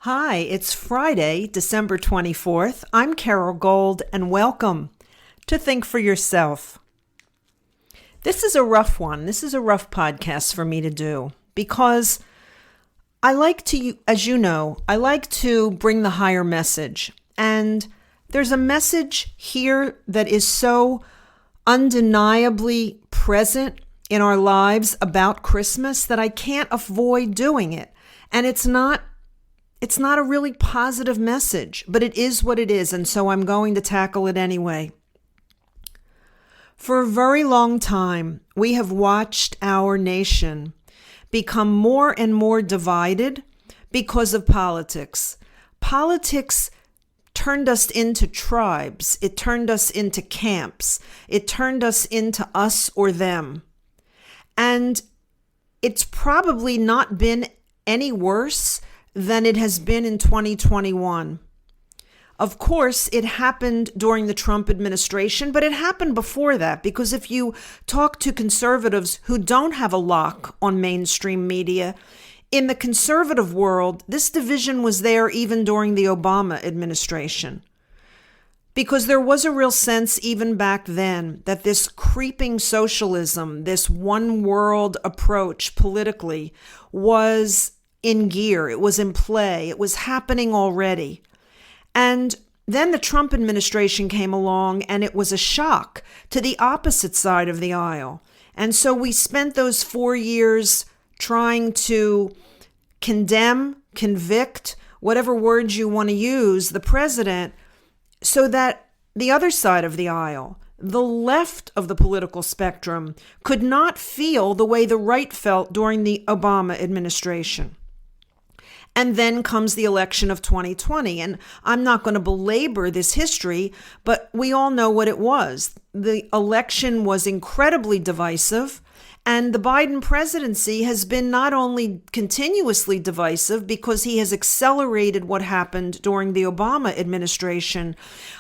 Hi, it's Friday, December 24th. I'm Carole Gold, and welcome to Think for Yourself. This is a rough one. This is a rough podcast for me to do because I like to, as you know, I like to bring the higher message. And there's a message here that is so undeniably present in our lives about Christmas that I can't avoid doing it. And it's not a really positive message, but it is what it is, and so I'm going to tackle it anyway. For a very long time, we have watched our nation become more and more divided because of politics. Politics turned us into tribes. It turned us into camps. It turned us into us or them. And it's probably not been any worse than it has been in 2021. Of course, it happened during the Trump administration, but it happened before that, because if you talk to conservatives who don't have a lock on mainstream media, in the conservative world, this division was there even during the Obama administration. Because there was a real sense even back then that this creeping socialism, this one world approach politically was in gear. It was in play. It was happening already. And then the Trump administration came along, and it was a shock to the opposite side of the aisle. And so we spent those 4 years trying to condemn, convict, whatever words you want to use, the president, so that the other side of the aisle, the left of the political spectrum, could not feel the way the right felt during the Obama administration. And then comes the election of 2020. And I'm not going to belabor this history, but we all know what it was. The election was incredibly divisive. And the Biden presidency has been not only continuously divisive because he has accelerated what happened during the Obama administration,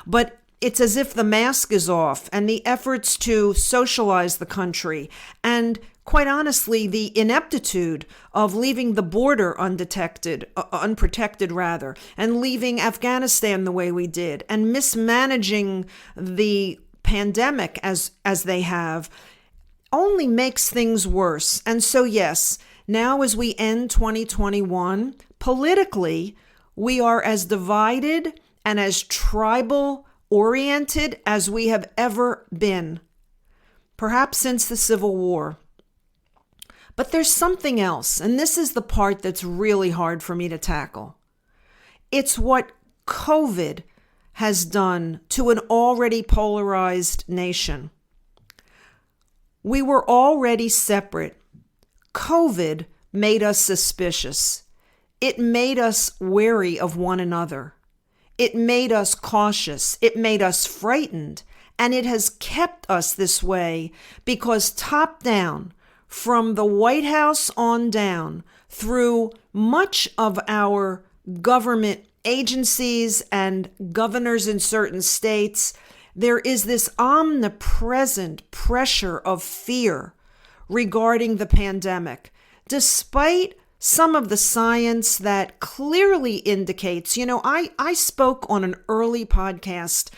but it's as if the mask is off, and the efforts to socialize the country, and quite honestly, the ineptitude of leaving the border unprotected, and leaving Afghanistan the way we did, and mismanaging the pandemic as they have, only makes things worse. And so, yes, now as we end 2021, politically, we are as divided and as tribal-oriented as we have ever been, perhaps since the Civil War. But there's something else, and this is the part that's really hard for me to tackle. It's what COVID has done to an already polarized nation. We were already separate. COVID made us suspicious. It made us wary of one another. It made us cautious. It made us frightened. And it has kept us this way because top down, from the White House on down, through much of our government agencies and governors in certain states, there is this omnipresent pressure of fear regarding the pandemic, despite some of the science that clearly indicates, I spoke on an early podcast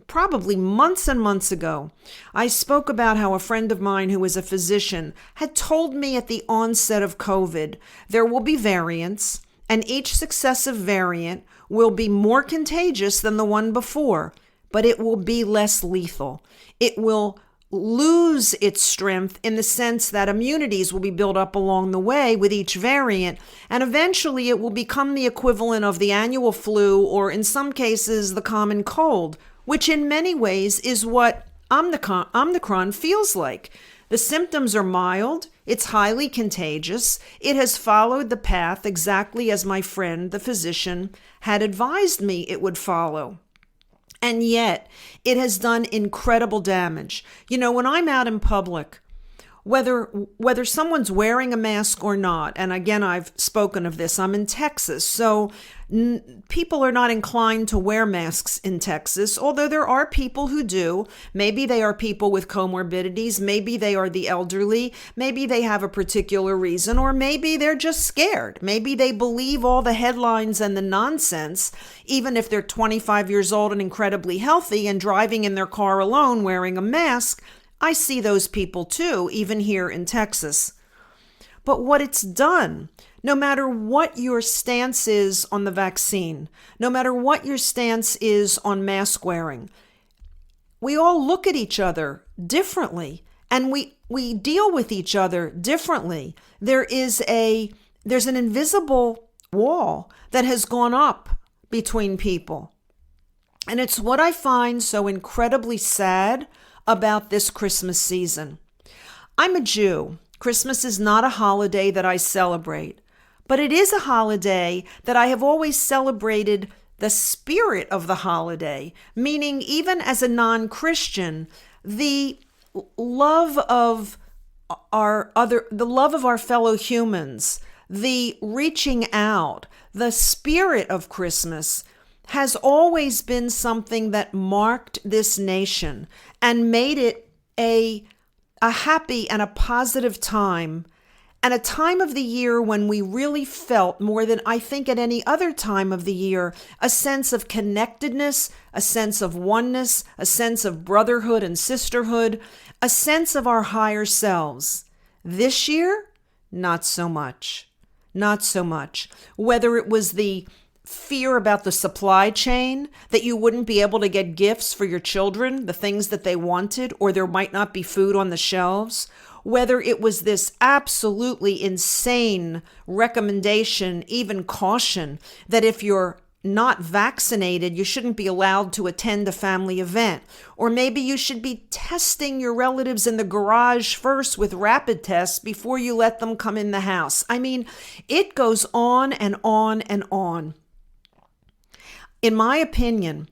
probably months and months ago. I spoke about how a friend of mine who is a physician had told me at the onset of COVID, there will be variants, and each successive variant will be more contagious than the one before, but it will be less lethal. It will lose its strength in the sense that immunities will be built up along the way with each variant, and eventually it will become the equivalent of the annual flu, or in some cases the common cold, which in many ways is what Omicron feels like. The symptoms are mild, it's highly contagious, it has followed the path exactly as my friend, the physician, had advised me it would follow. And yet, it has done incredible damage. When I'm out in public, whether someone's wearing a mask or not. And again, I've spoken of this. I'm in Texas, so people are not inclined to wear masks in Texas, although there are people who do. Maybe they are people with comorbidities. Maybe they are the elderly. Maybe they have a particular reason, or maybe they're just scared. Maybe they believe all the headlines and the nonsense, even if they're 25 years old and incredibly healthy and driving in their car alone wearing a mask. I see those people too, even here in Texas. But what it's done, no matter what your stance is on the vaccine, no matter what your stance is on mask wearing, we all look at each other differently, and we deal with each other differently. There's an invisible wall that has gone up between people. And it's what I find so incredibly sad about this Christmas season. I'm a Jew. Christmas is not a holiday that I celebrate, but it is a holiday that I have always celebrated the spirit of the holiday, meaning even as a non-Christian, the love of our fellow humans, the reaching out, the spirit of Christmas has always been something that marked this nation and made it a happy and a positive time, and a time of the year when we really felt, more than I think at any other time of the year, a sense of connectedness, a sense of oneness, a sense of brotherhood and sisterhood, a sense of our higher selves. This year, not so much. Not so much. Whether it was the fear about the supply chain, that you wouldn't be able to get gifts for your children, the things that they wanted, or there might not be food on the shelves, whether it was this absolutely insane recommendation, even caution, that if you're not vaccinated, you shouldn't be allowed to attend a family event, or maybe you should be testing your relatives in the garage first with rapid tests before you let them come in the house. I mean, it goes on and on and on. In my opinion,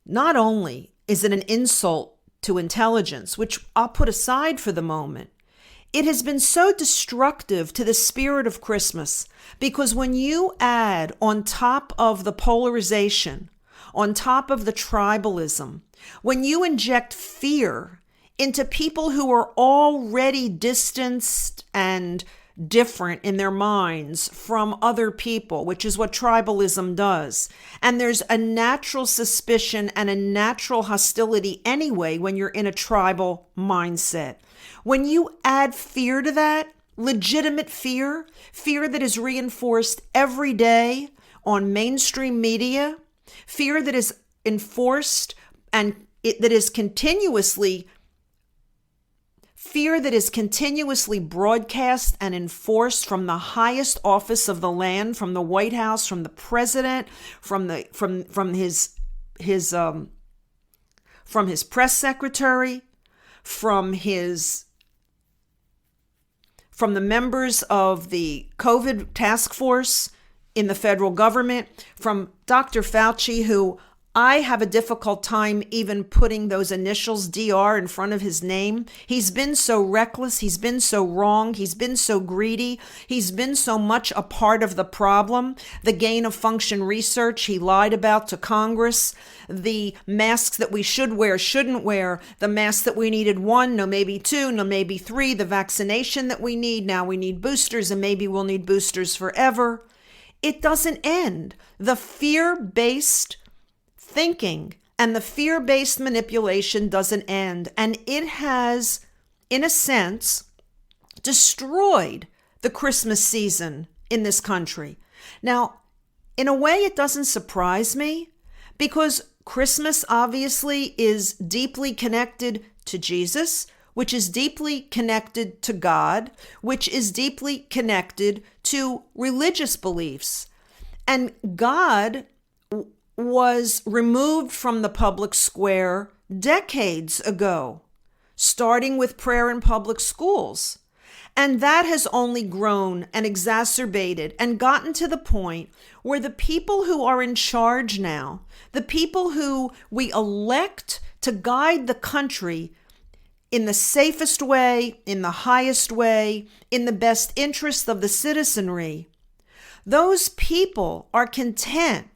not only is it an insult to intelligence, which I'll put aside for the moment, it has been so destructive to the spirit of Christmas, because when you add on top of the polarization, on top of the tribalism, when you inject fear into people who are already distanced and different in their minds from other people, which is what tribalism does. And there's a natural suspicion and a natural hostility anyway when you're in a tribal mindset. When you add fear to that, legitimate fear that is reinforced every day on mainstream media, fear that is enforced and that is continuously broadcast and enforced from the highest office of the land, from the White House, from the president, from his press secretary, from the members of the COVID task force in the federal government, from Dr. Fauci, who I have a difficult time even putting those initials DR in front of his name. He's been so reckless. He's been so wrong. He's been so greedy. He's been so much a part of the problem. The gain of function research he lied about to Congress. The masks that we should wear, shouldn't wear. The masks that we needed 1, no maybe 2, no maybe 3. The vaccination that we need. Now we need boosters, and maybe we'll need boosters forever. It doesn't end. The fear-based thinking and the fear-based manipulation doesn't end. And it has, in a sense, destroyed the Christmas season in this country. Now, in a way, it doesn't surprise me, because Christmas obviously is deeply connected to Jesus, which is deeply connected to God, which is deeply connected to religious beliefs. And God was removed from the public square decades ago, starting with prayer in public schools. And that has only grown and exacerbated and gotten to the point where the people who are in charge now, the people who we elect to guide the country, in the safest way, in the highest way, in the best interest of the citizenry, those people are content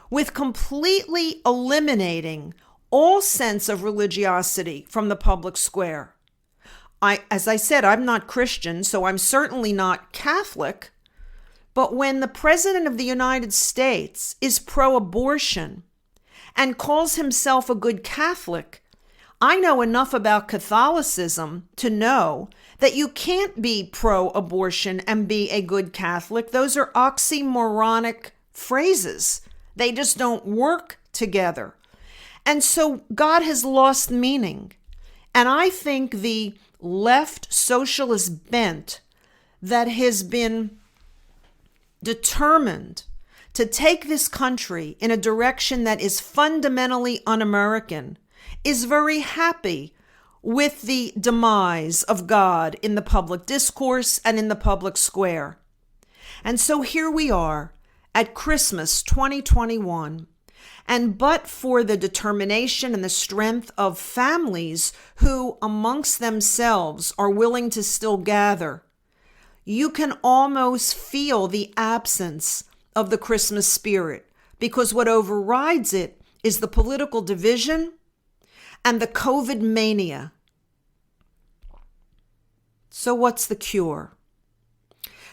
with completely eliminating all sense of religiosity from the public square. As I said, I'm not Christian, so I'm certainly not Catholic. But when the President of the United States is pro-abortion and calls himself a good Catholic, I know enough about Catholicism to know that you can't be pro-abortion and be a good Catholic. Those are oxymoronic phrases. They just don't work together. And so God has lost meaning. And I think the left socialist bent that has been determined to take this country in a direction that is fundamentally un-American is very happy with the demise of God in the public discourse and in the public square. And so here we are at Christmas 2021. And but for the determination and the strength of families who amongst themselves are willing to still gather, you can almost feel the absence of the Christmas spirit, because what overrides it is the political division and the COVID mania. So what's the cure?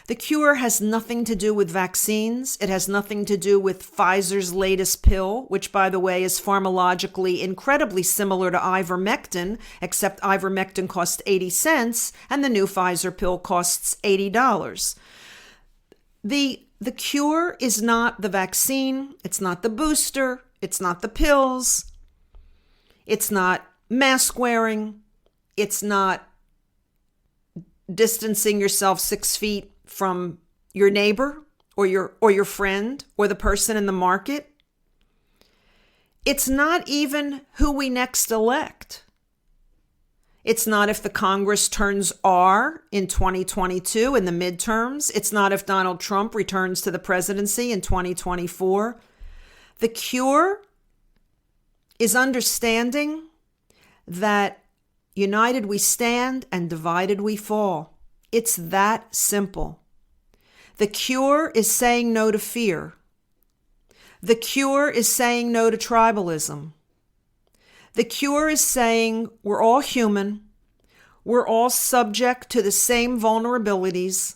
The cure has nothing to do with vaccines. It has nothing to do with Pfizer's latest pill, which, by the way, is pharmacologically incredibly similar to ivermectin, except ivermectin costs 80 cents and the new Pfizer pill costs $80. The cure is not the vaccine. It's not the booster. It's not the pills. It's not mask wearing. It's not distancing yourself 6 feet from your neighbor or your friend or the person in the market. It's not even who we next elect. It's not if the Congress turns R in 2022 in the midterms. It's not if Donald Trump returns to the presidency in 2024. The cure is understanding that united we stand and divided we fall. It's that simple. The cure is saying no to fear. The cure is saying no to tribalism. The cure is saying we're all human. We're all subject to the same vulnerabilities.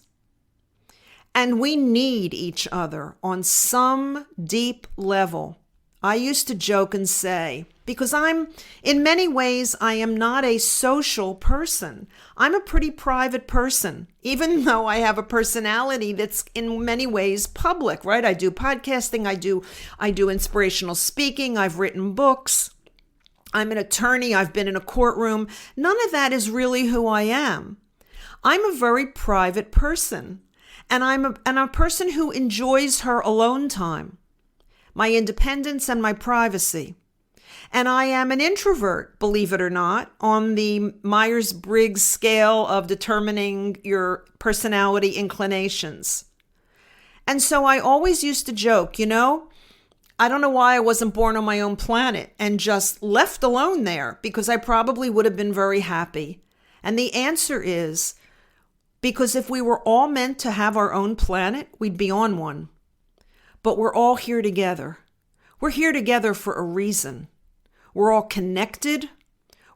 And we need each other on some deep level. I used to joke and say, because in many ways, I am not a social person. I'm a pretty private person, even though I have a personality that's in many ways public, right? I do podcasting. I do inspirational speaking. I've written books. I'm an attorney. I've been in a courtroom. None of that is really who I am. I'm a very private person, and I'm a person who enjoys her alone time, my independence and my privacy. And I am an introvert, believe it or not, on the Myers-Briggs scale of determining your personality inclinations. And so I always used to joke, I don't know why I wasn't born on my own planet and just left alone there, because I probably would have been very happy. And the answer is because if we were all meant to have our own planet, we'd be on one. But we're all here together. We're here together for a reason. We're all connected.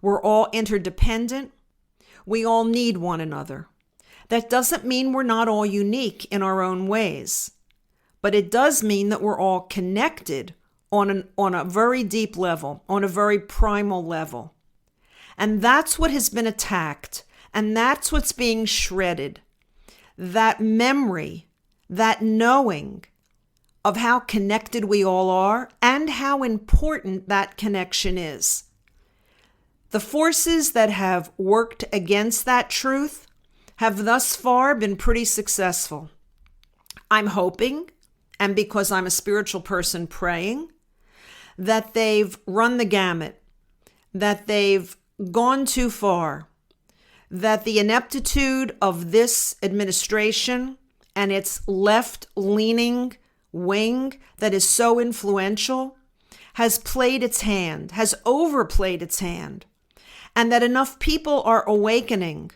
We're all interdependent. We all need one another. That doesn't mean we're not all unique in our own ways, but it does mean that we're all connected on a very deep level, on a very primal level. And that's what has been attacked, and that's what's being shredded. That memory, that knowing of how connected we all are and how important that connection is. The forces that have worked against that truth have thus far been pretty successful. I'm hoping, and because I'm a spiritual person praying, that they've run the gamut, that they've gone too far, that the ineptitude of this administration and its left-leaning wing that is so influential has played its hand, has overplayed its hand. and that enough people are awakening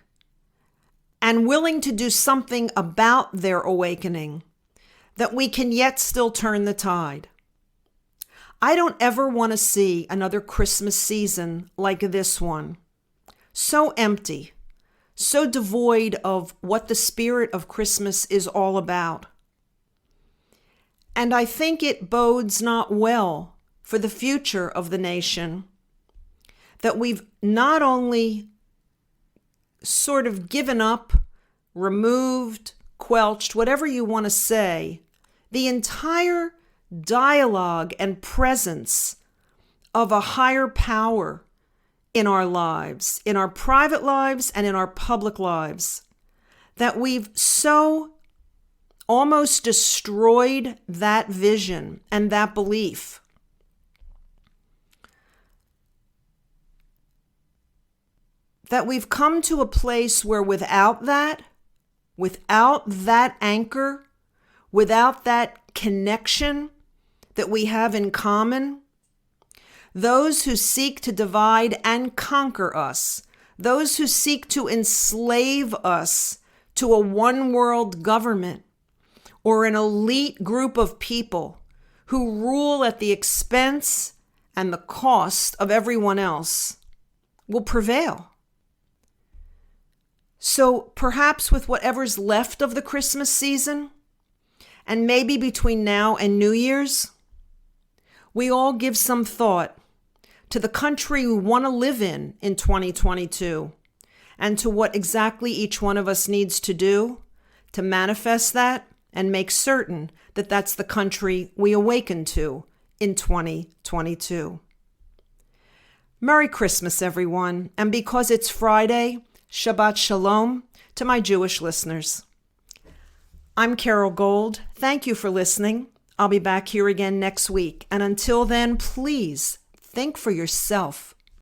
and willing to do something about their awakening, that we can yet still turn the tide. I don't ever want to see another Christmas season like this one. So empty, so devoid of what the spirit of Christmas is all about. And I think it bodes not well for the future of the nation that we've not only sort of given up, removed, quelched, whatever you want to say, the entire dialogue and presence of a higher power in our lives, in our private lives and in our public lives, that we've so almost destroyed that vision and that belief. That we've come to a place where without that anchor, without that connection that we have in common, those who seek to divide and conquer us, those who seek to enslave us to a one-world government or an elite group of people who rule at the expense and the cost of everyone else, will prevail. So perhaps with whatever's left of the Christmas season, and maybe between now and New Year's, we all give some thought to the country we want to live in 2022, and to what exactly each one of us needs to do to manifest that and make certain that that's the country we awaken to in 2022. Merry Christmas, everyone, and because it's Friday, Shabbat Shalom to my Jewish listeners. I'm Carole Gold. Thank you for listening. I'll be back here again next week. And until then, please think for yourself.